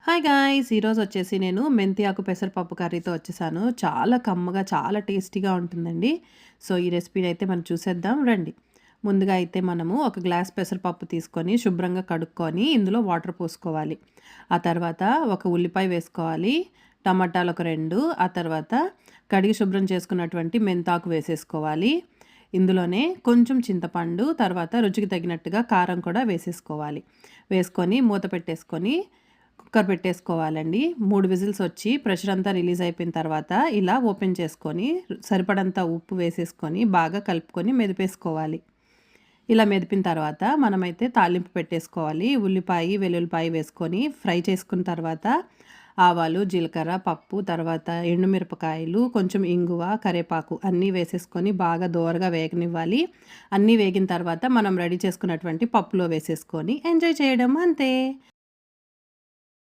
Hi guys! ఈరోజు వచ్చేసి నేను మెంతి ఆకు పెసరపప్పు కర్రీతో వచ్చేసాను. చాలా కమ్మగా, చాలా టేస్టీగా ఉంటుందండి. సో, ఈ రెసిపీని అయితే మనం చూసేద్దాం రండి. ముందుగా అయితే మనము ఒక గ్లాస్ పెసరపప్పు తీసుకొని శుభ్రంగా కడుక్కొని ఇందులో వాటర్ పోసుకోవాలి. ఆ తర్వాత ఒక ఉల్లిపాయ వేసుకోవాలి. టమాటాలు ఒక 2, ఆ తర్వాత కడిగి శుభ్రం చేసుకున్నటువంటి మెంతాకు వేసేసుకోవాలి. ఇందులోనే కొంచెం చింతపండు, తర్వాత రుచికి తగినట్టుగా కారం కూడా వేసేసుకోవాలి. వేసుకొని మూత పెట్టేసుకొని కుక్కర్ పెట్టేసుకోవాలండి. 3 విజిల్స్ వచ్చి ప్రెషర్ అంతా రిలీజ్ అయిపోయిన తర్వాత ఇలా ఓపెన్ చేసుకొని సరిపడంత ఉప్పు వేసేసుకొని బాగా కలుపుకొని మెదిపేసుకోవాలి. ఇలా మెదిపిన తర్వాత మనమైతే తాలింపు పెట్టేసుకోవాలి. ఉల్లిపాయ, వెల్లుల్లిపాయ వేసుకొని ఫ్రై చేసుకున్న తర్వాత ఆవాలు, జీలకర్ర, పప్పు, తర్వాత ఎండుమిరపకాయలు, కొంచెం ఇంగువ, కరివేపాకు అన్నీ వేసేసుకొని బాగా దోరగా వేగనివ్వాలి. అన్నీ వేగిన తర్వాత మనం రెడీ చేసుకున్నటువంటి పప్పులో వేసేసుకొని ఎంజాయ్ చేయడం అంతే.